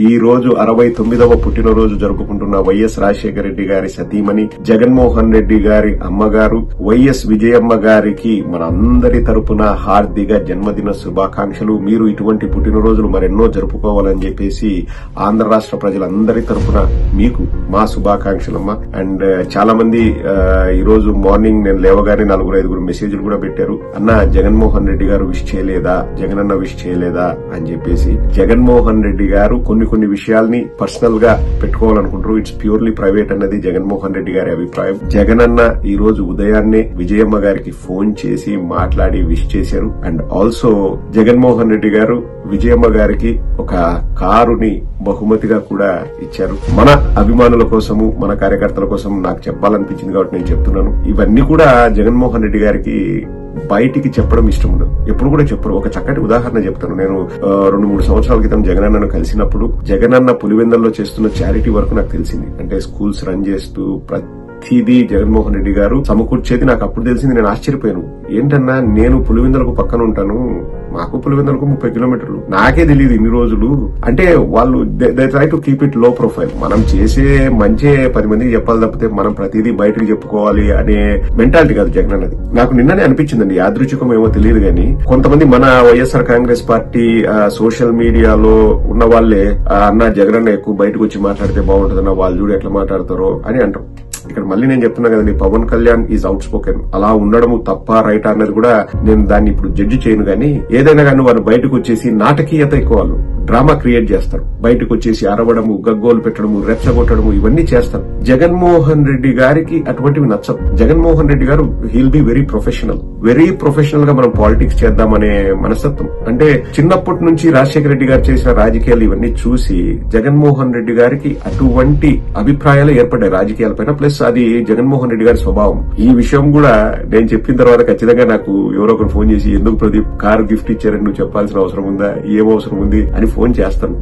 ఈ రోజు 69వ పుట్టినరోజు జరుపుకుంటున్న వైఎస్ రాజశేఖర రెడ్డి గారి సతీమణి జగన్మోహన్ రెడ్డి గారి అమ్మగారు వైఎస్ విజయమ్మ గారికి మనందరి తరపున హార్దిక జన్మదిన శుభాకాంక్షలు. మీరు ఇటువంటి పుట్టినరోజులు మరెన్నో జరుపుకోవాలని చెప్పేసి ఆంధ్ర రాష్ట్ర ప్రజలందరి తరపున మీకు మా శుభాకాంక్షలమ్మా. అండ్ చాలా మంది ఈ రోజు మార్నింగ్ నేను లేవగానే 4-5 మెసేజ్లు కూడా పెట్టారు. అన్న జగన్మోహన్ రెడ్డి గారు విష్ చేయలేదా, జగనన్న విష్ చేయలేదా అని చెప్పేసి. జగన్మోహన్ రెడ్డి గారు కొన్ని విషయాల్ని పర్సనల్ గా పెట్టుకోవాలనుకుంటారు. ఇట్స్ ప్యూర్లీ ప్రైవేట్ అన్నది జగన్మోహన్ రెడ్డి గారి అభిప్రాయం. జగనన్న ఈ రోజు ఉదయాన్నే విజయమ్మ గారికి ఫోన్ చేసి మాట్లాడి విష్ చేశారు. అండ్ ఆల్సో జగన్మోహన్ రెడ్డి గారు విజయమ్మ గారికి ఒక కారుని బహుమతిగా కూడా ఇచ్చారు. మన అభిమానుల కోసము, మన కార్యకర్తల కోసం నాకు చెప్పాలనిపించింది కాబట్టి నేను చెప్తున్నాను. ఇవన్నీ కూడా జగన్మోహన్ రెడ్డి గారికి బయటికి చెప్పడం ఇష్టం ఉండదు, ఎప్పుడు కూడా చెప్పరు. ఒక చక్కటి ఉదాహరణ చెప్తాను. నేను 2-3 సంవత్సరాల క్రితం జగనన్నను కలిసినప్పుడు జగనన్న పులివెందల్లో చేస్తున్న చారిటీ వర్క్ నాకు తెలిసింది. అంటే స్కూల్స్ రన్ చేస్తూ ప్రతిదీ జగన్మోహన్ రెడ్డి గారు సమకూర్చేది నాకు అప్పుడు తెలిసింది. నేను ఆశ్చర్యపోయాను. ఏంటన్నా, నేను పులివెందలకు పక్కన ఉంటాను, మాకు పులివెందలకు 30 కిలోమీటర్లు, నాకే తెలియదు ఇన్ని రోజులు. అంటే వాళ్ళు they try to keep it లో ప్రొఫైల్. మనం చేసే మంచి 10 మందికి చెప్పాలి తప్పితే మనం ప్రతిదీ బయటకు చెప్పుకోవాలి అనే మెంటాలిటీ కాదు జగన్ అన్నది. నాకు నిన్ననే అనిపించిందండి, యాదృచ్ఛికం ఏమో తెలియదు గానీ కొంతమంది మన వైఎస్ఆర్ కాంగ్రెస్ పార్టీ సోషల్ మీడియాలో ఉన్న వాళ్ళే అన్న జగనన్న ఎక్కువ బయటకు వచ్చి మాట్లాడితే బాగుంటుందన్న, వాళ్ళు చూడు ఎట్లా మాట్లాడతారో అని అంటారు. ఇక్కడ మళ్ళీ నేను చెప్తున్నా కదండి, Pawan Kalyan is outspoken. అలా ఉండడము తప్ప రైట్ అన్నది కూడా నేను దాన్ని ఇప్పుడు జడ్జి చేయను. గానీ ఏదైనా కానీ వాళ్ళు బయటకు వచ్చేసి నాటకీయత ఎక్కువ, వాళ్ళు డ్రామా క్రియేట్ చేస్తారు. బయటకు వచ్చేసి అరవడము, గగ్గోలు పెట్టడము, రెచ్చగొట్టడము ఇవన్నీ చేస్తారు. జగన్మోహన్ రెడ్డి గారికి అటువంటివి నచ్చవు. జగన్మోహన్ రెడ్డి గారు హీల్ బి వెరీ ప్రొఫెషనల్ గా మనం పాలిటిక్స్ చేద్దామనే మనస్తత్వం. అంటే చిన్నప్పటి నుంచి రాజశేఖర రెడ్డి గారు చేసిన రాజకీయాలు ఇవన్నీ చూసి జగన్మోహన్ రెడ్డి గారికి అటువంటి అభిప్రాయాలు ఏర్పడ్డాయి రాజకీయాలపైన. ప్లస్ అది జగన్మోహన్ రెడ్డి గారి స్వభావం. ఈ విషయం కూడా నేను చెప్పిన తర్వాత ఖచ్చితంగా నాకు ఎవరో ఒకరు ఫోన్ చేసి ఎందుకు ప్రదీప్ కారు గిఫ్ట్ ఇచ్చారని నువ్వు చెప్పాల్సిన అవసరం ఉందా, ఏం అవసరం ఉంది అని ఫోన్ చేస్తాను.